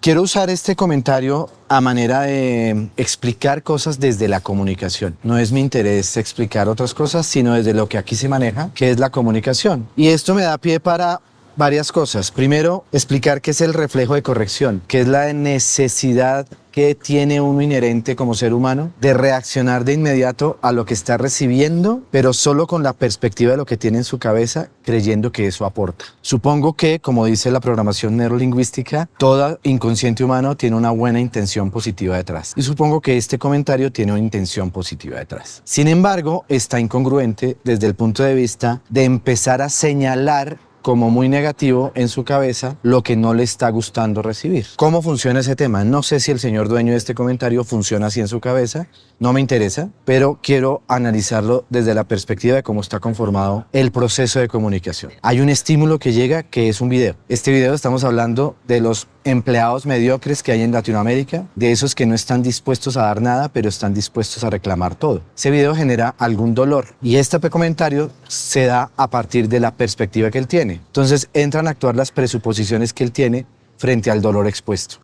Quiero usar este comentario a manera de explicar cosas desde la comunicación. No es mi interés explicar otras cosas, sino desde lo que aquí se maneja, que es la comunicación. Y esto me da pie para varias cosas. Primero, explicar qué es el reflejo de corrección, qué es la necesidad que tiene uno inherente como ser humano de reaccionar de inmediato a lo que está recibiendo, pero solo con la perspectiva de lo que tiene en su cabeza, creyendo que eso aporta. Supongo que, como dice la programación neurolingüística, todo inconsciente humano tiene una buena intención positiva detrás. Y supongo que este comentario tiene una intención positiva detrás. Sin embargo, está incongruente desde el punto de vista de empezar a señalar como muy negativo en su cabeza lo que no le está gustando recibir. ¿Cómo funciona ese tema? No sé si el señor dueño de este comentario funciona así en su cabeza, no me interesa, pero quiero analizarlo desde la perspectiva de cómo está conformado el proceso de comunicación. Hay un estímulo que llega, que es un video. Este video estamos hablando de los empleados mediocres que hay en Latinoamérica, de esos que no están dispuestos a dar nada, pero están dispuestos a reclamar todo. Ese video genera algún dolor y este comentario se da a partir de la perspectiva que él tiene. Entonces entran a actuar las presuposiciones que él tiene frente al dolor expuesto.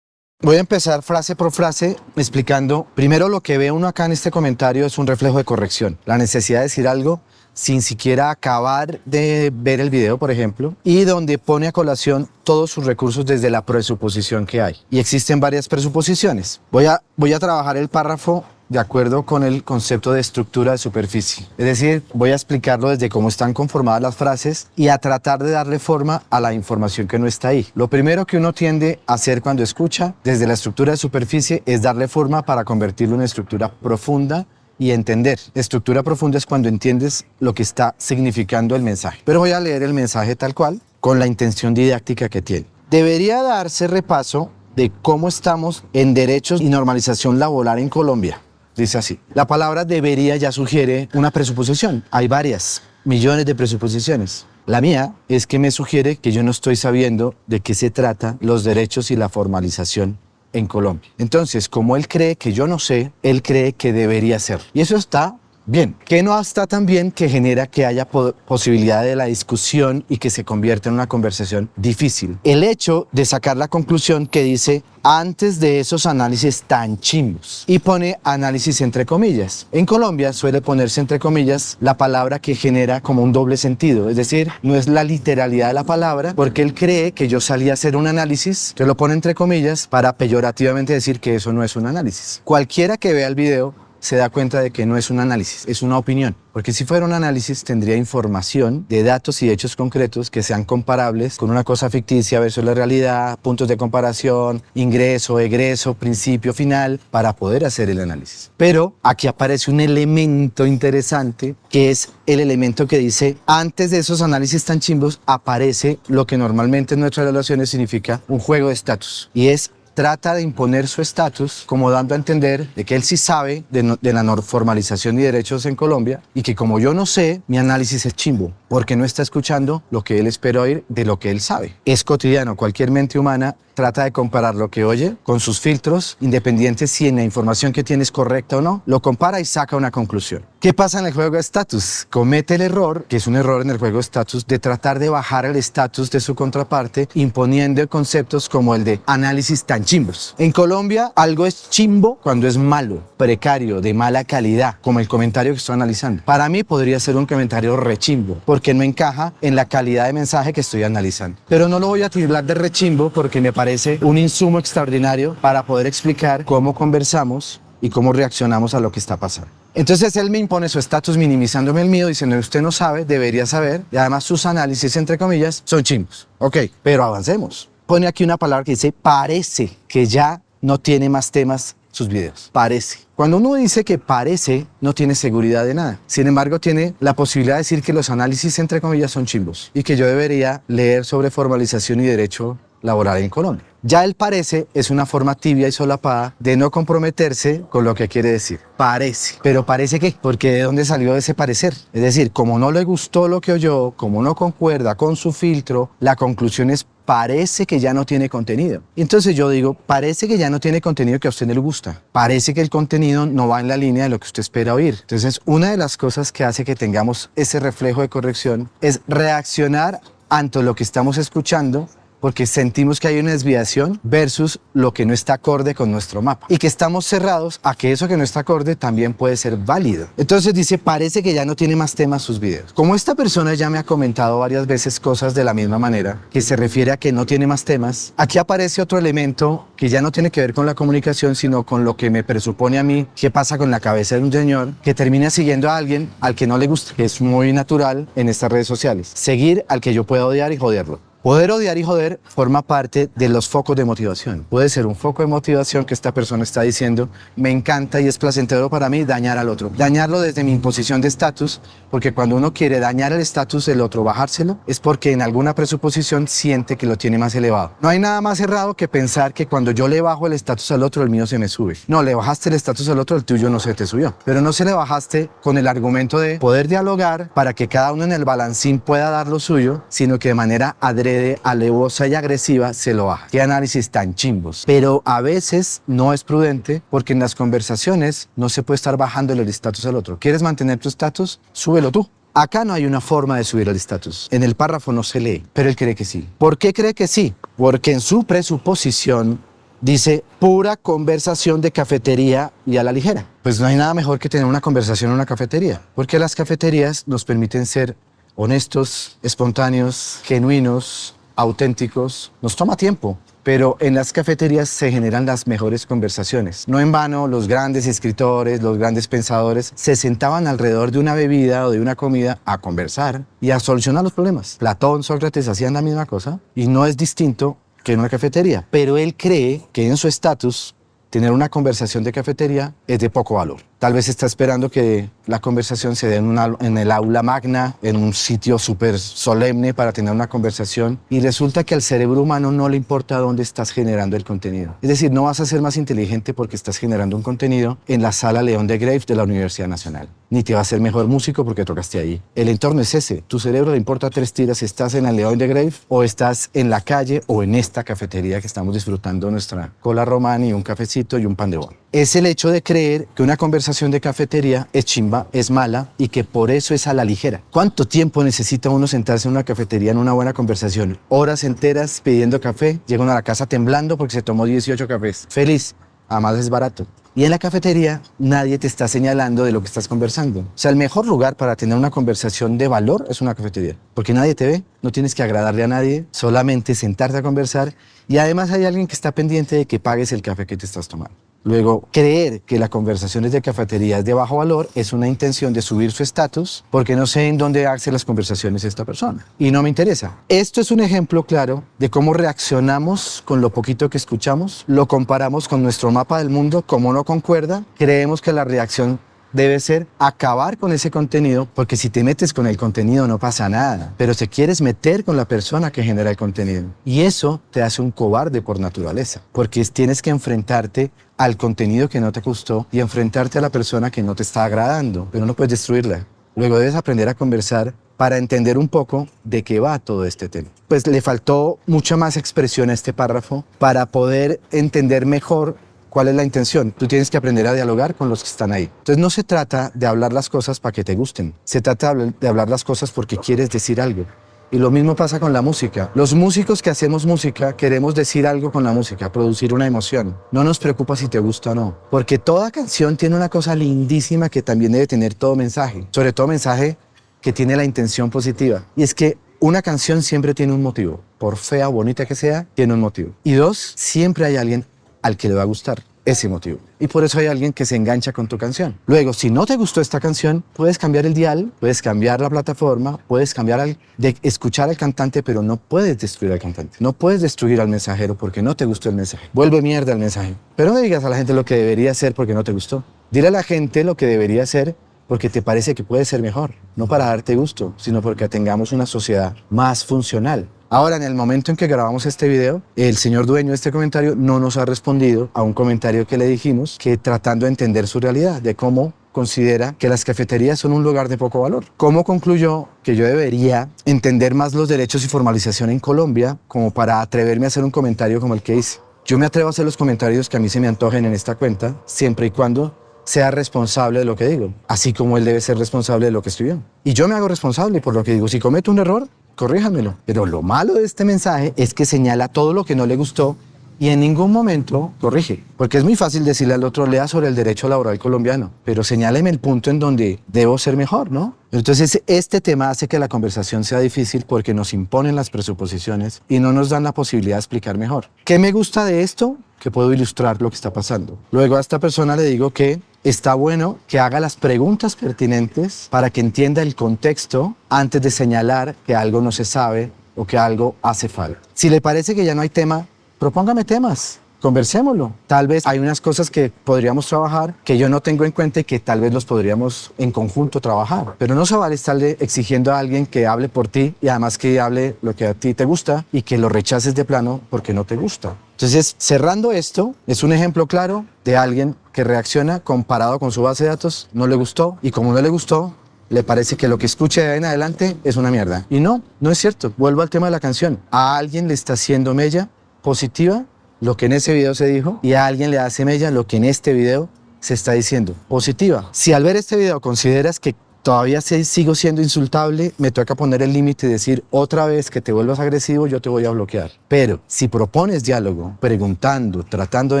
Voy a empezar frase por frase explicando, primero lo que ve uno acá en este comentario es un reflejo de corrección, la necesidad de decir algo sin siquiera acabar de ver el video, por ejemplo, y donde pone a colación todos sus recursos desde la presuposición que hay. Y existen varias presuposiciones. Voy a trabajar el párrafo de acuerdo con el concepto de estructura de superficie. Es decir, voy a explicarlo desde cómo están conformadas las frases y a tratar de darle forma a la información que no está ahí. Lo primero que uno tiende a hacer cuando escucha desde la estructura de superficie es darle forma para convertirlo en una estructura profunda y entender. Estructura profunda es cuando entiendes lo que está significando el mensaje. Pero voy a leer el mensaje tal cual, con la intención didáctica que tiene. Debería darse repaso de cómo estamos en derechos y normalización laboral en Colombia. Dice así. La palabra debería ya sugiere una presuposición. Hay varias, millones de presuposiciones. La mía es que me sugiere que yo no estoy sabiendo de qué se trata los derechos y la formalización en Colombia. Entonces, como él cree que yo no sé, él cree que debería ser. Y eso está bien. Que no está tan bien que genera que haya posibilidad de la discusión y que se convierta en una conversación difícil. El hecho de sacar la conclusión que dice antes de esos análisis tan chimbos y pone análisis entre comillas. En Colombia suele ponerse entre comillas la palabra que genera como un doble sentido, es decir, no es la literalidad de la palabra porque él cree que yo salí a hacer un análisis, que lo pone entre comillas para peyorativamente decir que eso no es un análisis. Cualquiera que vea el video se da cuenta de que no es un análisis, es una opinión. Porque si fuera un análisis tendría información de datos y hechos concretos que sean comparables con una cosa ficticia versus la realidad, puntos de comparación, ingreso, egreso, principio, final, para poder hacer el análisis. Pero aquí aparece un elemento interesante que es el elemento que dice antes de esos análisis tan chimbos aparece lo que normalmente en nuestras relaciones significa un juego de estatus y es trata de imponer su estatus como dando a entender de que él sí sabe de la formalización y derechos en Colombia y que como yo no sé, mi análisis es chimbo porque no está escuchando lo que él espera oír de lo que él sabe. Es cotidiano, cualquier mente humana trata de comparar lo que oye con sus filtros, independientes si en la información que tiene es correcta o no, lo compara y saca una conclusión. ¿Qué pasa en el juego de estatus? Comete el error, que es un error en el juego de estatus, de tratar de bajar el estatus de su contraparte imponiendo conceptos como el de análisis tan chimbos. En Colombia, algo es chimbo cuando es malo, precario, de mala calidad, como el comentario que estoy analizando. Para mí podría ser un comentario rechimbo, porque no encaja en la calidad de mensaje que estoy analizando. Pero no lo voy a tildar de rechimbo porque me parece un insumo extraordinario para poder explicar cómo conversamos y cómo reaccionamos a lo que está pasando. Entonces él me impone su estatus minimizándome el mío, diciendo usted no sabe, debería saber, y además sus análisis, entre comillas, son chimbos. Ok, pero avancemos. Pone aquí una palabra que dice parece que ya no tiene más temas sus videos. Parece. Cuando uno dice que parece, no tiene seguridad de nada. Sin embargo, tiene la posibilidad de decir que los análisis, entre comillas, son chimbos y que yo debería leer sobre formalización y derecho laboral en Colombia. Ya el parece es una forma tibia y solapada de no comprometerse con lo que quiere decir. Parece. ¿Pero parece qué? Porque ¿de dónde salió ese parecer? Es decir, como no le gustó lo que oyó, como no concuerda con su filtro, la conclusión es parece que ya no tiene contenido. Entonces yo digo, parece que ya no tiene contenido que a usted no le gusta. Parece que el contenido no va en la línea de lo que usted espera oír. Entonces, una de las cosas que hace que tengamos ese reflejo de corrección es reaccionar ante lo que estamos escuchando, porque sentimos que hay una desviación versus lo que no está acorde con nuestro mapa y que estamos cerrados a que eso que no está acorde también puede ser válido. Entonces dice, parece que ya no tiene más temas sus videos. Como esta persona ya me ha comentado varias veces cosas de la misma manera, que se refiere a que no tiene más temas, aquí aparece otro elemento que ya no tiene que ver con la comunicación, sino con lo que me presupone a mí que pasa con la cabeza de un señor que termina siguiendo a alguien al que no le gusta, que es muy natural en estas redes sociales. Seguir al que yo pueda odiar y joderlo. Poder odiar y joder forma parte de los focos de motivación. Puede ser un foco de motivación que esta persona está diciendo, me encanta y es placentero para mí dañar al otro. Dañarlo desde mi imposición de estatus, porque cuando uno quiere dañar el estatus del otro, bajárselo, es porque en alguna presuposición siente que lo tiene más elevado. No hay nada más errado que pensar que cuando yo le bajo el estatus al otro, el mío se me sube. No, le bajaste el estatus al otro, el tuyo no se te subió. Pero no se le bajaste con el argumento de poder dialogar para que cada uno en el balancín pueda dar lo suyo, sino que de manera adrede, alevosa y agresiva se lo baja. Qué análisis tan chimbos. Pero a veces no es prudente porque en las conversaciones no se puede estar bajándole el estatus al otro. ¿Quieres mantener tu estatus? Súbelo tú. Acá no hay una forma de subir el estatus. En el párrafo no se lee, pero él cree que sí. ¿Por qué cree que sí? Porque en su presuposición dice pura conversación de cafetería y a la ligera. Pues no hay nada mejor que tener una conversación en una cafetería, porque las cafeterías nos permiten ser honestos, espontáneos, genuinos, auténticos. Nos toma tiempo, pero en las cafeterías se generan las mejores conversaciones. No en vano, los grandes escritores, los grandes pensadores se sentaban alrededor de una bebida o de una comida a conversar y a solucionar los problemas. Platón, Sócrates hacían la misma cosa y no es distinto que en una cafetería. Pero él cree que en su estatus tener una conversación de cafetería es de poco valor. Tal vez está esperando que la conversación se dé en el aula magna, en un sitio súper solemne para tener una conversación, y resulta que al cerebro humano no le importa dónde estás generando el contenido. Es decir, no vas a ser más inteligente porque estás generando un contenido en la sala León de Greiff de la Universidad Nacional. Ni te va a ser mejor músico porque tocaste ahí. El entorno es ese. Tu cerebro le importa tres tiras si estás en el León de Greiff o estás en la calle o en esta cafetería que estamos disfrutando nuestra cola romana y un cafecito y un pan de bono. Es el hecho de creer que una conversación de cafetería es chimba, es mala y que por eso es a la ligera. ¿Cuánto tiempo necesita uno sentarse en una cafetería en una buena conversación? Horas enteras pidiendo café, llega uno a la casa temblando porque se tomó 18 cafés. Feliz, además es barato. Y en la cafetería nadie te está señalando de lo que estás conversando. O sea, el mejor lugar para tener una conversación de valor es una cafetería, porque nadie te ve, no tienes que agradarle a nadie, solamente sentarte a conversar y además hay alguien que está pendiente de que pagues el café que te estás tomando. Luego, creer que la conversación de cafetería es de bajo valor es una intención de subir su estatus porque no sé en dónde hace las conversaciones esta persona y no me interesa. Esto es un ejemplo claro de cómo reaccionamos con lo poquito que escuchamos, lo comparamos con nuestro mapa del mundo, como no concuerda, creemos que la reacción debe ser acabar con ese contenido, porque si te metes con el contenido no pasa nada, pero te quieres meter con la persona que genera el contenido. Y eso te hace un cobarde por naturaleza, porque tienes que enfrentarte al contenido que no te gustó y enfrentarte a la persona que no te está agradando, pero no puedes destruirla. Luego debes aprender a conversar para entender un poco de qué va todo este tema. Pues le faltó mucha más expresión a este párrafo para poder entender mejor ¿cuál es la intención? Tú tienes que aprender a dialogar con los que están ahí. Entonces no se trata de hablar las cosas para que te gusten. Se trata de hablar las cosas porque quieres decir algo. Y lo mismo pasa con la música. Los músicos que hacemos música queremos decir algo con la música, producir una emoción. No nos preocupa si te gusta o no. Porque toda canción tiene una cosa lindísima que también debe tener todo mensaje. Sobre todo mensaje que tiene la intención positiva. Y es que una canción siempre tiene un motivo. Por fea o bonita que sea, tiene un motivo. Y dos, siempre hay alguien al que le va a gustar ese motivo. Y por eso hay alguien que se engancha con tu canción. Luego, si no te gustó esta canción, puedes cambiar el dial, puedes cambiar la plataforma, puedes cambiar de escuchar al cantante, pero no puedes destruir al cantante. No puedes destruir al mensajero porque no te gustó el mensaje. Vuelve mierda el mensaje. Pero no digas a la gente lo que debería hacer porque no te gustó. Dile a la gente lo que debería hacer porque te parece que puede ser mejor. No para darte gusto, sino porque tengamos una sociedad más funcional. Ahora, en el momento en que grabamos este video, el señor dueño de este comentario no nos ha respondido a un comentario que le dijimos, que tratando de entender su realidad, de cómo considera que las cafeterías son un lugar de poco valor. ¿Cómo concluyó que yo debería entender más los derechos y formalización en Colombia como para atreverme a hacer un comentario como el que hice? Yo me atrevo a hacer los comentarios que a mí se me antojen en esta cuenta, siempre y cuando sea responsable de lo que digo, así como él debe ser responsable de lo que escribió. Y yo me hago responsable por lo que digo. Si cometo un error, corríjamelo. Pero lo malo de este mensaje es que señala todo lo que no le gustó y en ningún momento corrige. Porque es muy fácil decirle al otro, lea sobre el derecho laboral colombiano, pero señáleme el punto en donde debo ser mejor, ¿no? Entonces, este tema hace que la conversación sea difícil porque nos imponen las presuposiciones y no nos dan la posibilidad de explicar mejor. ¿Qué me gusta de esto? Que puedo ilustrar lo que está pasando. Luego a esta persona le digo que está bueno que haga las preguntas pertinentes para que entienda el contexto antes de señalar que algo no se sabe o que algo hace falta. Si le parece que ya no hay tema, propóngame temas, conversémoslo. Tal vez hay unas cosas que podríamos trabajar que yo no tengo en cuenta y que tal vez los podríamos en conjunto trabajar. Pero no se vale estarle exigiendo a alguien que hable por ti y además que hable lo que a ti te gusta y que lo rechaces de plano porque no te gusta. Entonces, cerrando esto, es un ejemplo claro de alguien que reacciona comparado con su base de datos, no le gustó y como no le gustó, le parece que lo que escuche de ahí en adelante es una mierda. Y no, no es cierto. Vuelvo al tema de la canción. A alguien le está haciendo mella positiva lo que en ese video se dijo y a alguien le hace mella lo que en este video se está diciendo positiva. Si al ver este video consideras que todavía sigo siendo insultable, me toca poner el límite y decir otra vez que te vuelvas agresivo, yo te voy a bloquear. Pero si propones diálogo, preguntando, tratando de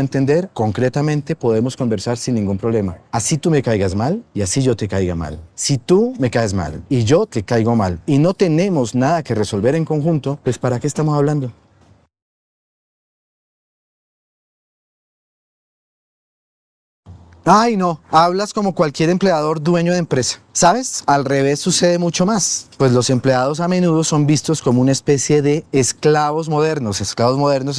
entender, concretamente podemos conversar sin ningún problema. Así tú me caigas mal y así yo te caiga mal. Si tú me caes mal y yo te caigo mal y no tenemos nada que resolver en conjunto, pues ¿para qué estamos hablando? Ay, no, hablas como cualquier empleador dueño de empresa. ¿Sabes? Al revés sucede mucho más, pues los empleados a menudo son vistos como una especie de esclavos modernos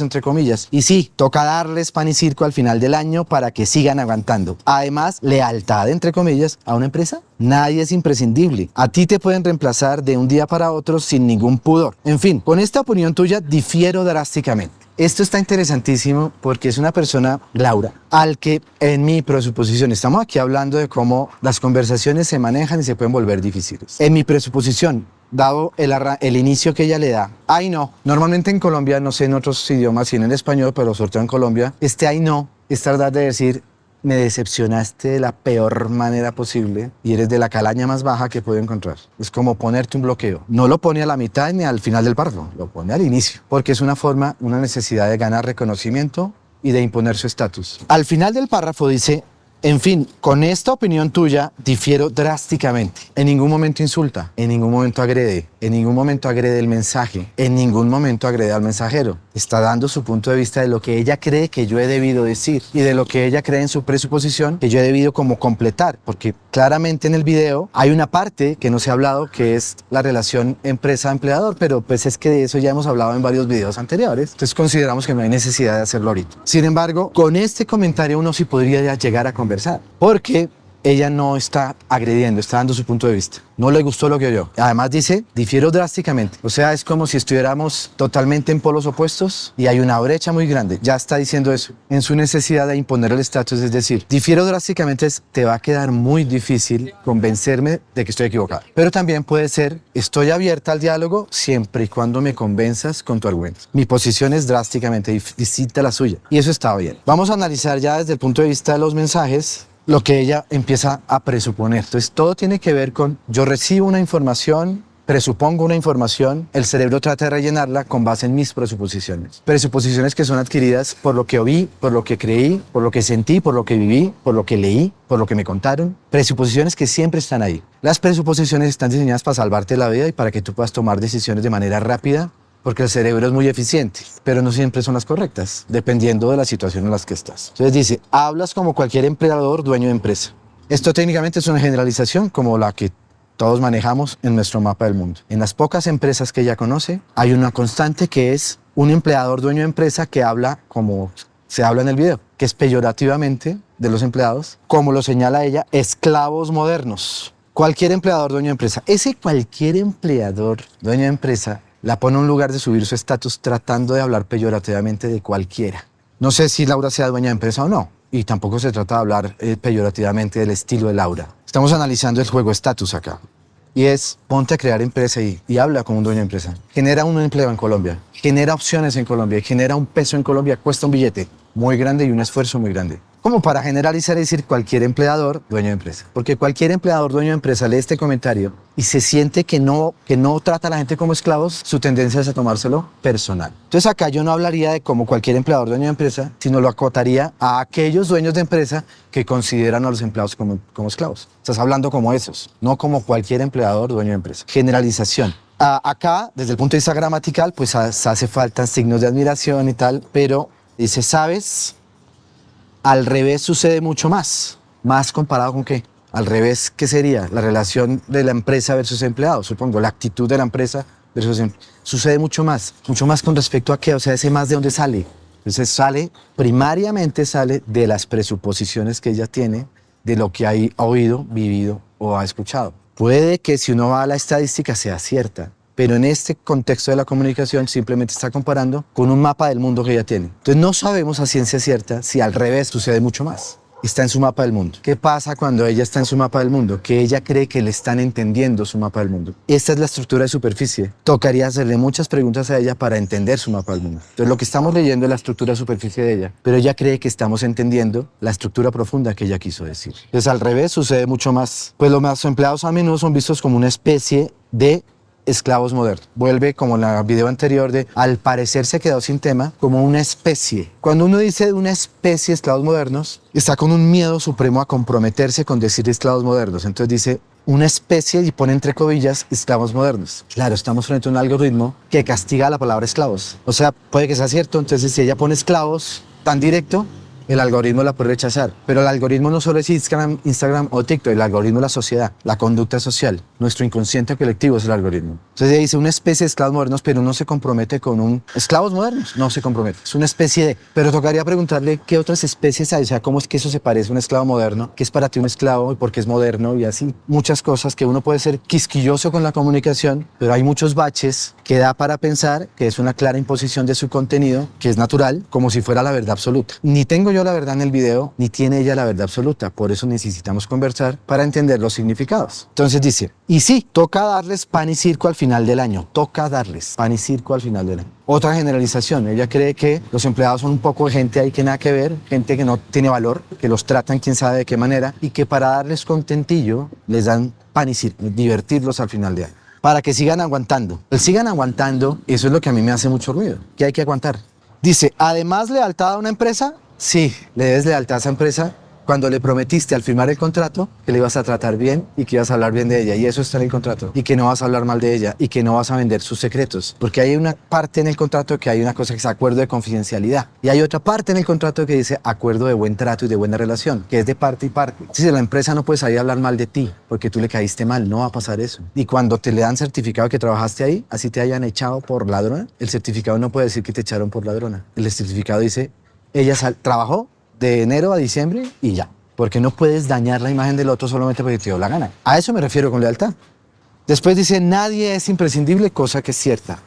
entre comillas. Y sí, toca darles pan y circo al final del año para que sigan aguantando. Además, lealtad entre comillas a una empresa. Nadie es imprescindible. A ti te pueden reemplazar de un día para otro sin ningún pudor. En fin, con esta opinión tuya difiero drásticamente. Esto está interesantísimo porque es una persona, Laura, al que en mi presuposición, estamos aquí hablando de cómo las conversaciones se manejan y se pueden volver difíciles. En mi presuposición, dado el inicio que ella le da, ay no, normalmente en Colombia, no sé en otros idiomas, y en el español, pero sobre todo en Colombia, ay no es tratar de decir, me decepcionaste de la peor manera posible y eres de la calaña más baja que puedo encontrar. Es como ponerte un bloqueo. No lo pone a la mitad ni al final del párrafo, lo pone al inicio, porque es una forma, una necesidad de ganar reconocimiento y de imponer su estatus. Al final del párrafo dice, en fin, con esta opinión tuya difiero drásticamente. En ningún momento insulta, en ningún momento agrede, en ningún momento agrede el mensaje, en ningún momento agrede al mensajero. Está dando su punto de vista de lo que ella cree que yo he debido decir y de lo que ella cree en su presuposición que yo he debido como completar, porque claramente en el video hay una parte que no se ha hablado que es la relación empresa-empleador, pero pues es que de eso ya hemos hablado en varios videos anteriores, entonces consideramos que no hay necesidad de hacerlo ahorita. Sin embargo, con este comentario uno sí podría ya llegar a conversar, porque ella no está agrediendo, está dando su punto de vista. No le gustó lo que oyó. Además dice, difiero drásticamente. O sea, es como si estuviéramos totalmente en polos opuestos y hay una brecha muy grande. Ya está diciendo eso en su necesidad de imponer el estatus. Es decir, difiero drásticamente es, te va a quedar muy difícil convencerme de que estoy equivocado. Pero también puede ser, estoy abierta al diálogo siempre y cuando me convenzas con tu argumento. Mi posición es drásticamente distinta a la suya. Y eso está bien. Vamos a analizar ya desde el punto de vista de los mensajes lo que ella empieza a presuponer. Entonces, todo tiene que ver con, yo recibo una información, presupongo una información, el cerebro trata de rellenarla con base en mis presuposiciones. Presuposiciones que son adquiridas por lo que oí, por lo que creí, por lo que sentí, por lo que viví, por lo que leí, por lo que me contaron. Presuposiciones que siempre están ahí. Las presuposiciones están diseñadas para salvarte la vida y para que tú puedas tomar decisiones de manera rápida, porque el cerebro es muy eficiente, pero no siempre son las correctas, dependiendo de la situación en la que estás. Entonces dice, hablas como cualquier empleador dueño de empresa. Esto técnicamente es una generalización como la que todos manejamos en nuestro mapa del mundo. En las pocas empresas que ella conoce, hay una constante que es un empleador dueño de empresa que habla como se habla en el video, que es peyorativamente de los empleados, como lo señala ella, esclavos modernos. Cualquier empleador dueño de empresa. Ese cualquier empleador dueño de empresa la pone en un lugar de subir su estatus tratando de hablar peyorativamente de cualquiera. No sé si Laura sea dueña de empresa o no, y tampoco se trata de hablar peyorativamente del estilo de Laura. Estamos analizando el juego estatus acá, y es ponte a crear empresa y habla como un dueño de empresa. Genera un empleo en Colombia, genera opciones en Colombia, genera un peso en Colombia, cuesta un billete. muy grande y un esfuerzo muy grande. Como para generalizar y decir cualquier empleador, dueño de empresa. Porque cualquier empleador, dueño de empresa, lee este comentario y se siente que no trata a la gente como esclavos, su tendencia es a tomárselo personal. Entonces acá yo no hablaría de como cualquier empleador, dueño de empresa, sino lo acotaría a aquellos dueños de empresa que consideran a los empleados como esclavos. Estás hablando como esos, no como cualquier empleador, dueño de empresa. Generalización. Acá, desde el punto de vista gramatical, pues hace falta signos de admiración y tal, pero dice, ¿sabes? Al revés sucede mucho más. ¿Más comparado con qué? Al revés, ¿qué sería? La relación de la empresa versus empleado, supongo, la actitud de la empresa versus sucede mucho más con respecto a qué, o sea, ese más de dónde sale. Entonces primariamente sale de las presuposiciones que ella tiene, de lo que ha oído, vivido o ha escuchado. Puede que si uno va a la estadística sea cierta, pero en este contexto de la comunicación simplemente está comparando con un mapa del mundo que ella tiene. Entonces no sabemos a ciencia cierta si al revés sucede mucho más. Está en su mapa del mundo. ¿Qué pasa cuando ella está en su mapa del mundo? Que ella cree que le están entendiendo su mapa del mundo. Esta es la estructura de superficie. Tocaría hacerle muchas preguntas a ella para entender su mapa del mundo. Entonces lo que estamos leyendo es la estructura de superficie de ella, pero ella cree que estamos entendiendo la estructura profunda que ella quiso decir. Entonces al revés sucede mucho más. Pues los empleados a menudo son vistos como una especie de esclavos modernos. Vuelve como en el video anterior de al parecer se quedó sin tema, como una especie. Cuando uno dice una especie de esclavos modernos, está con un miedo supremo a comprometerse con decir esclavos modernos. Entonces dice una especie y pone entre comillas esclavos modernos. Claro, estamos frente a un algoritmo que castiga la palabra esclavos. O sea, puede que sea cierto, entonces si ella pone esclavos tan directo, el algoritmo la puede rechazar. Pero el algoritmo no solo es Instagram o TikTok, el algoritmo es la sociedad, la conducta social. Nuestro inconsciente colectivo es el algoritmo. Entonces ella dice una especie de esclavos modernos, pero no se compromete con un... ¿Esclavos modernos? No se compromete. Es una especie de... Pero tocaría preguntarle qué otras especies hay. O sea, cómo es que eso se parece a un esclavo moderno. ¿Qué es para ti un esclavo y por qué es moderno? Y así. Muchas cosas que uno puede ser quisquilloso con la comunicación, pero hay muchos baches que da para pensar que es una clara imposición de su contenido, que es natural, como si fuera la verdad absoluta. Ni tengo yo la verdad en el video, ni tiene ella la verdad absoluta. Por eso necesitamos conversar para entender los significados. Entonces dice, y sí, toca darles pan y circo al final del año. Toca darles pan y circo al final del año. Otra generalización, ella cree que los empleados son un poco de gente ahí que nada que ver, gente que no tiene valor, que los tratan quién sabe de qué manera y que para darles contentillo les dan pan y circo, divertirlos al final de año. Para que sigan aguantando. El sigan aguantando, eso es lo que a mí me hace mucho ruido, que hay que aguantar. Dice, además lealtad a una empresa. Sí, le des lealtad a esa empresa cuando le prometiste al firmar el contrato que le ibas a tratar bien y que ibas a hablar bien de ella, y eso está en el contrato, y que no vas a hablar mal de ella y que no vas a vender sus secretos, porque hay una parte en el contrato que hay una cosa que es acuerdo de confidencialidad y hay otra parte en el contrato que dice acuerdo de buen trato y de buena relación, que es de parte y parte. Si la empresa no puede salir a hablar mal de ti porque tú le caíste mal, no va a pasar eso. Y cuando te le dan certificado de que trabajaste ahí, así te hayan echado por ladrona, el certificado no puede decir que te echaron por ladrona. El certificado dice ella trabajó de enero a diciembre y ya. Porque no puedes dañar la imagen del otro solamente porque te dio la gana. A eso me refiero con lealtad. Después dice, nadie es imprescindible, cosa que es cierta.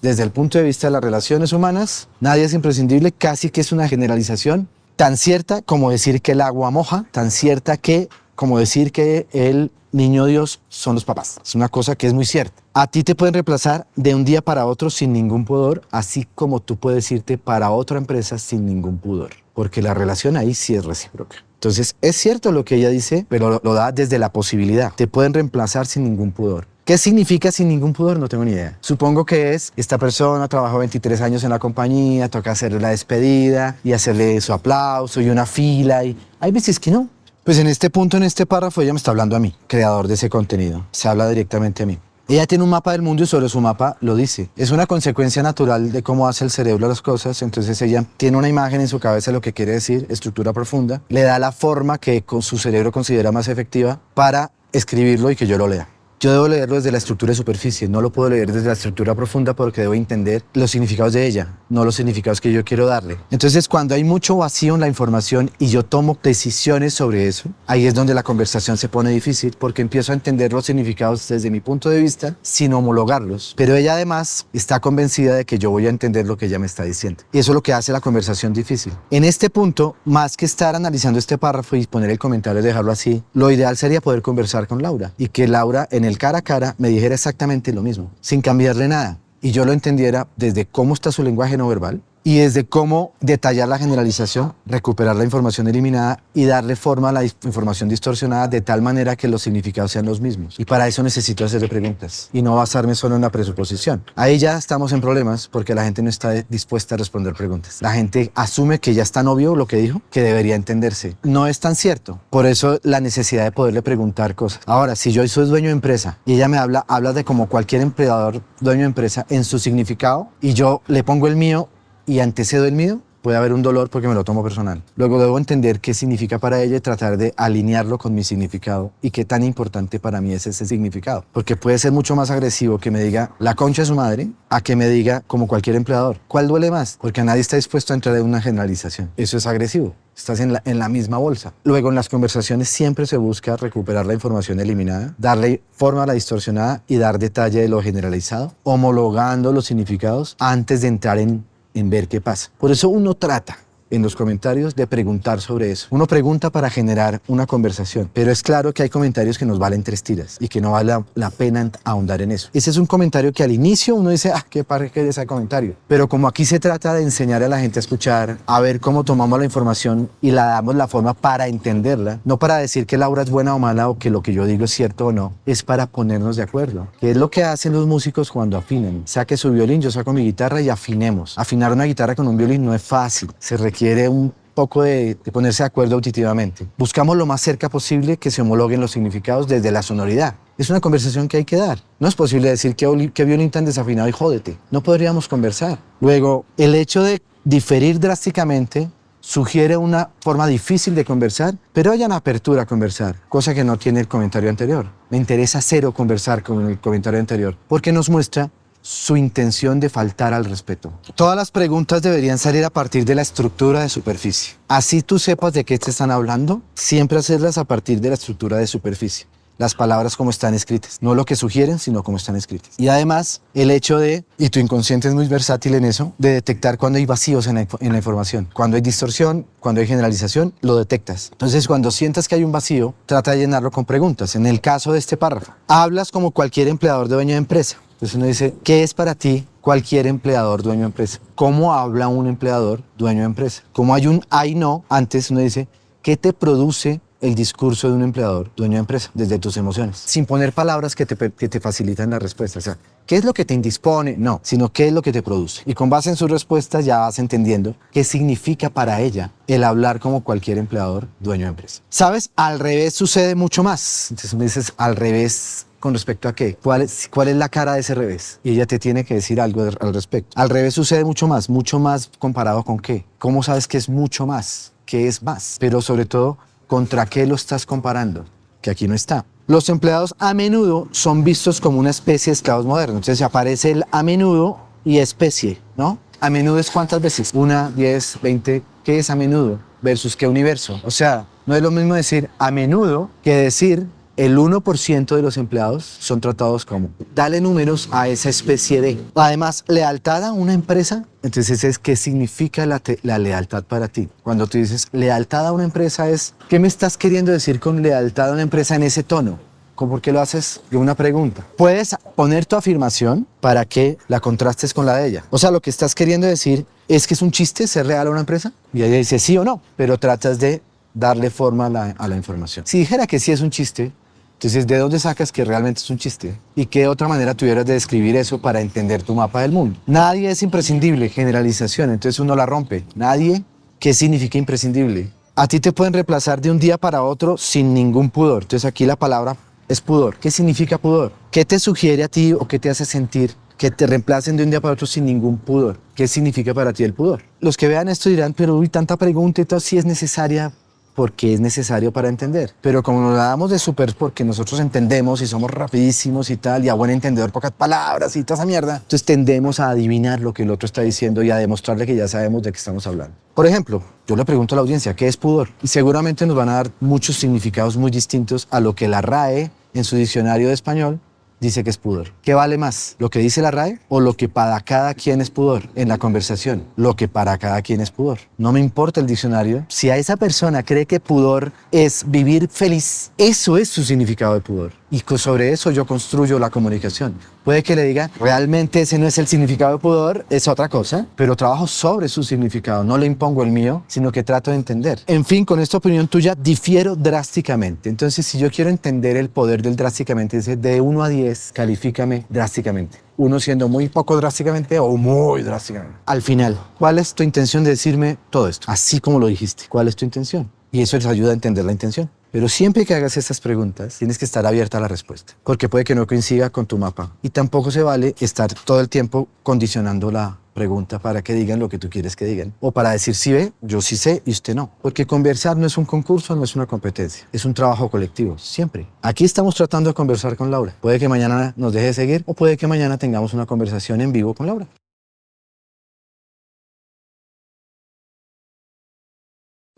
Desde el punto de vista de las relaciones humanas, nadie es imprescindible, casi que es una generalización tan cierta como decir que el agua moja, tan cierta que como decir que el niño Dios son los papás. Es una cosa que es muy cierta. A ti te pueden reemplazar de un día para otro sin ningún pudor, así como tú puedes irte para otra empresa sin ningún pudor, porque la relación ahí sí es recíproca. Entonces, es cierto lo que ella dice, pero lo da desde la posibilidad. Te pueden reemplazar sin ningún pudor. ¿Qué significa sin ningún pudor? No tengo ni idea. Supongo que esta persona trabajó 23 años en la compañía, toca hacerle la despedida y hacerle su aplauso y una fila, y hay veces que no. Pues en este punto, en este párrafo, ella me está hablando a mí, creador de ese contenido. Se habla directamente a mí. Ella tiene un mapa del mundo y sobre su mapa lo dice. Es una consecuencia natural de cómo hace el cerebro las cosas. Entonces ella tiene una imagen en su cabeza de lo que quiere decir, estructura profunda. Le da la forma que con su cerebro considera más efectiva para escribirlo y que yo lo lea. Yo debo leerlo desde la estructura de superficie, no lo puedo leer desde la estructura profunda porque debo entender los significados de ella, no los significados que yo quiero darle. Entonces, cuando hay mucho vacío en la información y yo tomo decisiones sobre eso, ahí es donde la conversación se pone difícil porque empiezo a entender los significados desde mi punto de vista sin homologarlos. Pero ella además está convencida de que yo voy a entender lo que ella me está diciendo. Y eso es lo que hace la conversación difícil. En este punto, más que estar analizando este párrafo y poner el comentario y dejarlo así, lo ideal sería poder conversar con Laura y que Laura en el cara a cara me dijera exactamente lo mismo, sin cambiarle nada. Y yo lo entendiera desde cómo está su lenguaje no verbal, y desde cómo detallar la generalización, recuperar la información eliminada y darle forma a la información distorsionada de tal manera que los significados sean los mismos. Y para eso necesito hacerle preguntas y no basarme solo en la presuposición. Ahí ya estamos en problemas porque la gente no está dispuesta a responder preguntas. La gente asume que ya es tan obvio lo que dijo que debería entenderse. No es tan cierto. Por eso la necesidad de poderle preguntar cosas. Ahora, si yo soy dueño de empresa y ella me habla de como cualquier empleador dueño de empresa en su significado y yo le pongo el mío y antecedo el mío, puede haber un dolor porque me lo tomo personal. Luego debo entender qué significa para ella y tratar de alinearlo con mi significado y qué tan importante para mí es ese significado. Porque puede ser mucho más agresivo que me diga la concha de su madre a que me diga como cualquier empleador. ¿Cuál duele más? Porque nadie está dispuesto a entrar en una generalización. Eso es agresivo. Estás en la misma bolsa. Luego en las conversaciones siempre se busca recuperar la información eliminada, darle forma a la distorsionada y dar detalle de lo generalizado, homologando los significados antes de entrar en ver qué pasa. Por eso uno trata en los comentarios de preguntar sobre eso. Uno pregunta para generar una conversación, pero es claro que hay comentarios que nos valen 3 tiras y que no vale la pena ahondar en eso. Ese es un comentario que al inicio uno dice, qué padre que es ese comentario. Pero como aquí se trata de enseñar a la gente a escuchar, a ver cómo tomamos la información y la damos la forma para entenderla, no para decir que Laura es buena o mala o que lo que yo digo es cierto o no, es para ponernos de acuerdo. Que es lo que hacen los músicos cuando afinan. Saque su violín, yo saco mi guitarra y afinemos. Afinar una guitarra con un violín no es fácil. Se requiere un poco de ponerse de acuerdo auditivamente. Buscamos lo más cerca posible que se homologuen los significados desde la sonoridad. Es una conversación que hay que dar. No es posible decir qué violín tan desafinado y jódete. No podríamos conversar. Luego, el hecho de diferir drásticamente sugiere una forma difícil de conversar, pero hay una apertura a conversar, cosa que no tiene el comentario anterior. Me interesa cero conversar con el comentario anterior, porque nos muestra su intención de faltar al respeto. Todas las preguntas deberían salir a partir de la estructura de superficie. Así tú sepas de qué te están hablando, siempre hacerlas a partir de la estructura de superficie. Las palabras como están escritas, no lo que sugieren, sino como están escritas. Y además, el hecho de, y tu inconsciente es muy versátil en eso, de detectar cuando hay vacíos en la información. Cuando hay distorsión, cuando hay generalización, lo detectas. Entonces, cuando sientas que hay un vacío, trata de llenarlo con preguntas. En el caso de este párrafo, hablas como cualquier empleador dueño de empresa. Entonces uno dice, ¿qué es para ti cualquier empleador dueño de empresa? ¿Cómo habla un empleador dueño de empresa? Como hay un no, antes uno dice, ¿qué te produce el discurso de un empleador dueño de empresa? Desde tus emociones, sin poner palabras que te facilitan la respuesta. O sea, ¿qué es lo que te indispone? No, sino ¿qué es lo que te produce? Y con base en sus respuestas ya vas entendiendo qué significa para ella el hablar como cualquier empleador dueño de empresa. ¿Sabes? Al revés sucede mucho más. Entonces me dices, al revés, ¿con respecto a qué? ¿Cuál es la cara de ese revés? Y ella te tiene que decir algo al respecto. Al revés sucede mucho más comparado con qué. ¿Cómo sabes que es mucho más? ¿Qué es más? Pero sobre todo, ¿contra qué lo estás comparando? Que aquí no está. Los empleados a menudo son vistos como una especie de esclavos modernos. Entonces aparece el a menudo y especie, ¿no? A menudo es ¿cuántas veces? 1, 10, 20. ¿Qué es a menudo? Versus qué universo. O sea, no es lo mismo decir a menudo que decir el 1% de los empleados son tratados como. Dale números a esa especie de. Además, lealtad a una empresa, entonces es qué significa la lealtad para ti. Cuando tú dices lealtad a una empresa es, ¿qué me estás queriendo decir con lealtad a una empresa en ese tono? ¿Por qué lo haces de una pregunta? Puedes poner tu afirmación para que la contrastes con la de ella. O sea, lo que estás queriendo decir es que es un chiste ser leal a una empresa. Y ella dice sí o no, pero tratas de darle forma a la información. Si dijera que sí es un chiste, entonces, ¿de dónde sacas que realmente es un chiste? ¿Y qué otra manera tuvieras de describir eso para entender tu mapa del mundo? Nadie es imprescindible, generalización, entonces uno la rompe. Nadie, ¿qué significa imprescindible? A ti te pueden reemplazar de un día para otro sin ningún pudor. Entonces aquí la palabra es pudor. ¿Qué significa pudor? ¿Qué te sugiere a ti o qué te hace sentir que te reemplacen de un día para otro sin ningún pudor? ¿Qué significa para ti el pudor? Los que vean esto dirán, pero uy, tanta pregunta y todo, sí es necesaria. Porque es necesario para entender. Pero como nos la damos de súper porque nosotros entendemos y somos rapidísimos y tal, y a buen entendedor pocas palabras y toda esa mierda, entonces tendemos a adivinar lo que el otro está diciendo y a demostrarle que ya sabemos de qué estamos hablando. Por ejemplo, yo le pregunto a la audiencia, ¿qué es pudor? Y seguramente nos van a dar muchos significados muy distintos a lo que la RAE en su diccionario de español dice que es pudor. ¿Qué vale más? ¿Lo que dice la RAE o lo que para cada quien es pudor en la conversación? Lo que para cada quien es pudor. No me importa el diccionario. Si a esa persona cree que pudor es vivir feliz, eso es su significado de pudor. y sobre eso yo construyo la comunicación. Puede que le diga, realmente ese no es el significado de pudor, es otra cosa, pero trabajo sobre su significado, no le impongo el mío, sino que trato de entender. En fin, con esta opinión tuya difiero drásticamente. Entonces, si yo quiero entender el poder del drásticamente, dice de 1 a 10, califícame drásticamente. 1 siendo muy poco drásticamente o muy drásticamente. Al final, ¿cuál es tu intención de decirme todo esto? Así como lo dijiste, ¿cuál es tu intención? Y eso les ayuda a entender la intención. Pero siempre que hagas estas preguntas, tienes que estar abierta a la respuesta, porque puede que no coincida con tu mapa. Y tampoco se vale estar todo el tiempo condicionando la pregunta para que digan lo que tú quieres que digan. O para decir, sí ve, yo sí sé y usted no. Porque conversar no es un concurso, no es una competencia. Es un trabajo colectivo, siempre. Aquí estamos tratando de conversar con Laura. Puede que mañana nos deje de seguir o puede que mañana tengamos una conversación en vivo con Laura.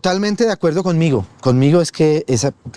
Totalmente de acuerdo conmigo. Conmigo es que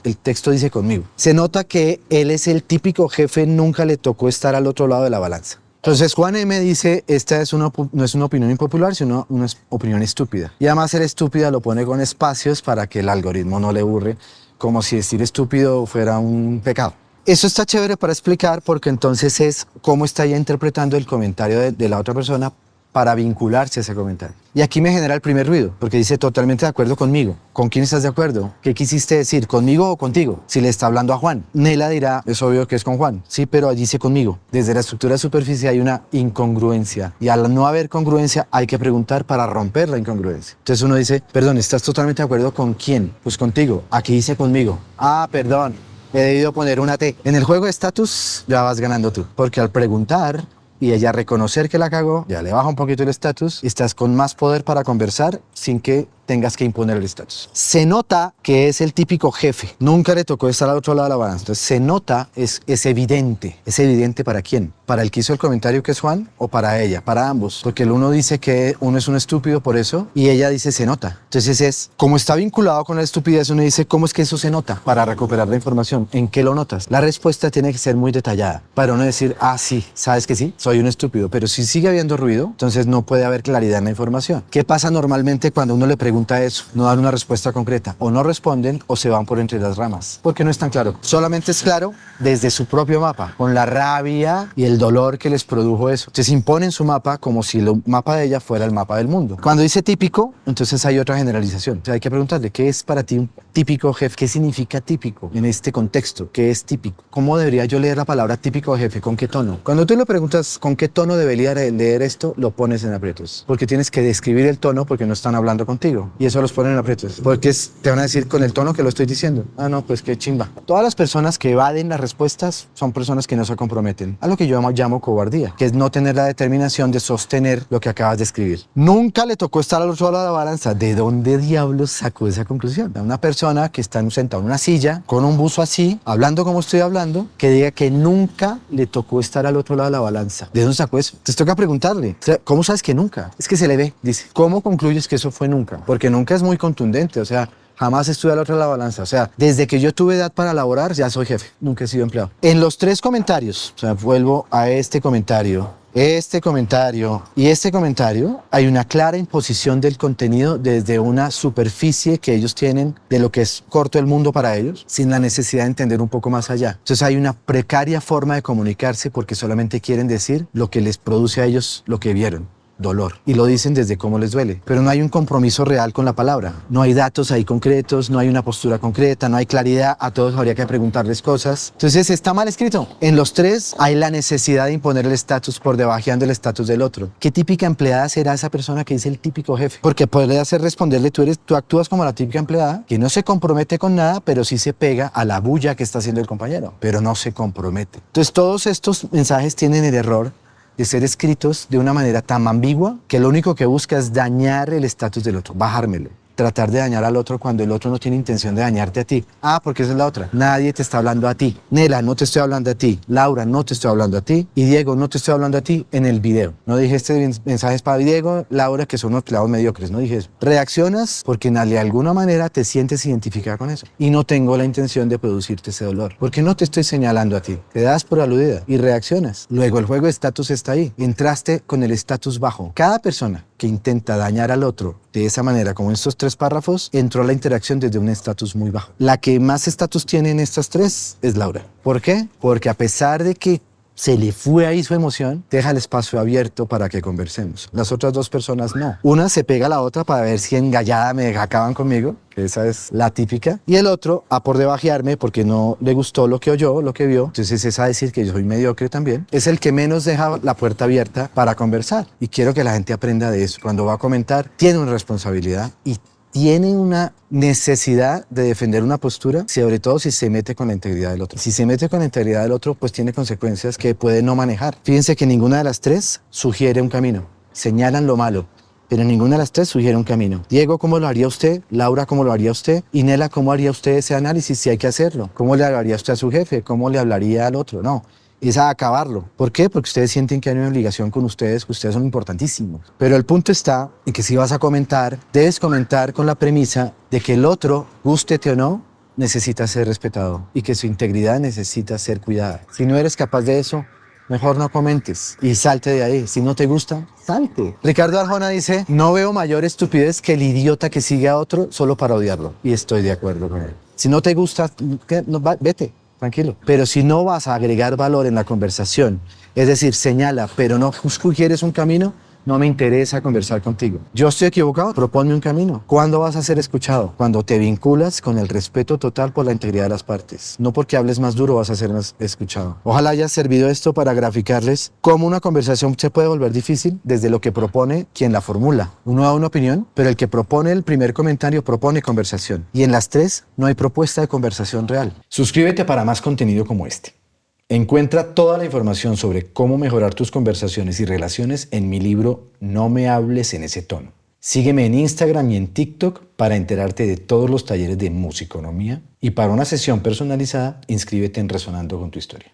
el texto dice conmigo. Se nota que él es el típico jefe, nunca le tocó estar al otro lado de la balanza. Entonces Juan M. dice, esta no es una opinión impopular, sino una opinión estúpida. Y además el estúpida lo pone con espacios para que el algoritmo no le aburre, como si decir estúpido fuera un pecado. Eso está chévere para explicar porque entonces es cómo está ella interpretando el comentario de la otra persona para vincularse a ese comentario. Y aquí me genera el primer ruido, porque dice totalmente de acuerdo conmigo. ¿Con quién estás de acuerdo? ¿Qué quisiste decir? ¿Conmigo o contigo? Si le está hablando a Juan. Nela dirá, es obvio que es con Juan. Sí, pero allí dice conmigo. Desde la estructura de superficie hay una incongruencia. Y al no haber congruencia, hay que preguntar para romper la incongruencia. Entonces uno dice, perdón, ¿estás totalmente de acuerdo con quién? Pues contigo. Aquí dice conmigo. Ah, perdón. He debido poner una T. En el juego de estatus ya vas ganando tú. Porque al preguntar y ella reconocer que la cagó, ya le baja un poquito el estatus y estás con más poder para conversar sin que tengas que imponer el estatus. Se nota que es el típico jefe. Nunca le tocó estar al otro lado de la balanza. Entonces se nota, es evidente. ¿Es evidente para quién? ¿Para el que hizo el comentario que es Juan o para ella? Para ambos. Porque el uno dice que uno es un estúpido por eso y ella dice se nota. Entonces es, como está vinculado con la estupidez, uno dice ¿cómo es que eso se nota? Para recuperar la información. ¿En qué lo notas? La respuesta tiene que ser muy detallada. Para uno decir, ah sí, ¿sabes que sí? Soy un estúpido. Pero si sigue habiendo ruido, entonces no puede haber claridad en la información. ¿Qué pasa normalmente cuando uno le pregunta eso? No dan una respuesta concreta. O no responden o se van por entre las ramas. Porque no es tan claro. Solamente es claro desde su propio mapa, con la rabia y el dolor que les produjo eso. Entonces imponen su mapa como si el mapa de ella fuera el mapa del mundo. Cuando dice típico, entonces hay otra generalización. O sea, hay que preguntarle, ¿qué es para ti un típico jefe? ¿Qué significa típico en este contexto? ¿Qué es típico? ¿Cómo debería yo leer la palabra típico jefe? ¿Con qué tono? Cuando tú le preguntas con qué tono debería leer esto, lo pones en aprietos. Porque tienes que describir el tono porque no están hablando contigo. Y eso los ponen en aprietos. Porque te van a decir con el tono que lo estoy diciendo. Ah, no, pues qué chimba. Todas las personas que evaden las respuestas son personas que no se comprometen a lo que yo llamo cobardía, que es no tener la determinación de sostener lo que acabas de escribir. Nunca le tocó estar al otro lado de la balanza. ¿De dónde diablos sacó esa conclusión? A una persona que está sentada en una silla, con un buzo así, hablando como estoy hablando, que diga que nunca le tocó estar al otro lado de la balanza. ¿De dónde sacó eso? Te toca preguntarle. O sea, ¿cómo sabes que nunca? Es que se le ve, dice. ¿Cómo concluyes que eso fue nunca? Porque nunca es muy contundente, o sea, jamás estuve al otro lado de la balanza. O sea, desde que yo tuve edad para laborar, ya soy jefe. Nunca he sido empleado. En los 3 comentarios, o sea, vuelvo a este comentario y este comentario, hay una clara imposición del contenido desde una superficie que ellos tienen de lo que es corto el mundo para ellos, sin la necesidad de entender un poco más allá. Entonces hay una precaria forma de comunicarse porque solamente quieren decir lo que les produce a ellos lo que vieron. Dolor. Y lo dicen desde cómo les duele. Pero no hay un compromiso real con la palabra. No hay datos ahí concretos, no hay una postura concreta, no hay claridad. A todos habría que preguntarles cosas. Entonces está mal escrito. En los 3 hay la necesidad de imponer el estatus por debajeando el estatus del otro. ¿Qué típica empleada será esa persona que dice el típico jefe? Porque podría hacer responderle, tú actúas como la típica empleada que no se compromete con nada, pero sí se pega a la bulla que está haciendo el compañero, pero no se compromete. Entonces todos estos mensajes tienen el error de ser escritos de una manera tan ambigua que lo único que busca es dañar el estatus del otro, bajármelo. Tratar de dañar al otro cuando el otro no tiene intención de dañarte a ti. Ah, porque esa es la otra. Nadie te está hablando a ti. Nela, no te estoy hablando a ti. Laura, no te estoy hablando a ti. Y Diego, no te estoy hablando a ti en el video. No dije este mensaje es para Diego, Laura, que son unos empleados mediocres. No dije eso. Reaccionas porque de alguna manera te sientes identificada con eso. Y no tengo la intención de producirte ese dolor. Porque no te estoy señalando a ti. Te das por aludida y reaccionas. Luego el juego de estatus está ahí. Entraste con el estatus bajo. Cada persona que intenta dañar al otro de esa manera, como en estos 3 párrafos, entró la interacción desde un estatus muy bajo. La que más estatus tiene en estas 3 es Laura. ¿Por qué? Porque a pesar de que se le fue ahí su emoción, deja el espacio abierto para que conversemos. Las otras 2 personas no. Una se pega a la otra para ver si engallada me acaban conmigo, que esa es la típica. Y el otro a por debajearme porque no le gustó lo que oyó, lo que vio. Entonces es a decir que yo soy mediocre también. Es el que menos deja la puerta abierta para conversar. Y quiero que la gente aprenda de eso. Cuando va a comentar, tiene una responsabilidad y tiene una necesidad de defender una postura, sobre todo si se mete con la integridad del otro. Si se mete con la integridad del otro, pues tiene consecuencias que puede no manejar. Fíjense que ninguna de las 3 sugiere un camino. Señalan lo malo, pero ninguna de las 3 sugiere un camino. Diego, ¿cómo lo haría usted? Laura, ¿cómo lo haría usted? Y Nela, ¿cómo haría usted ese análisis si hay que hacerlo? ¿Cómo le hablaría usted a su jefe? ¿Cómo le hablaría al otro? No. Es a acabarlo. ¿Por qué? Porque ustedes sienten que hay una obligación con ustedes, que ustedes son importantísimos. Pero el punto está en que si vas a comentar, debes comentar con la premisa de que el otro, gústete o no, necesita ser respetado y que su integridad necesita ser cuidada. Si no eres capaz de eso, mejor no comentes y salte de ahí. Si no te gusta, salte. Ricardo Arjona dice, no veo mayor estupidez que el idiota que sigue a otro solo para odiarlo. Y estoy de acuerdo con él. Si no te gusta, no, vete. Tranquilo. Pero si no vas a agregar valor en la conversación, es decir, señala, pero no sugieres un camino, no me interesa conversar contigo. Yo estoy equivocado, proponme un camino. ¿Cuándo vas a ser escuchado? Cuando te vinculas con el respeto total por la integridad de las partes. No porque hables más duro vas a ser más escuchado. Ojalá haya servido esto para graficarles cómo una conversación se puede volver difícil desde lo que propone quien la formula. Uno da una opinión, pero el que propone el primer comentario propone conversación. Y en las 3 no hay propuesta de conversación real. Suscríbete para más contenido como este. Encuentra toda la información sobre cómo mejorar tus conversaciones y relaciones en mi libro No me hables en ese tono. Sígueme en Instagram y en TikTok para enterarte de todos los talleres de musiconomía y para una sesión personalizada, inscríbete en Resonando con tu Historia.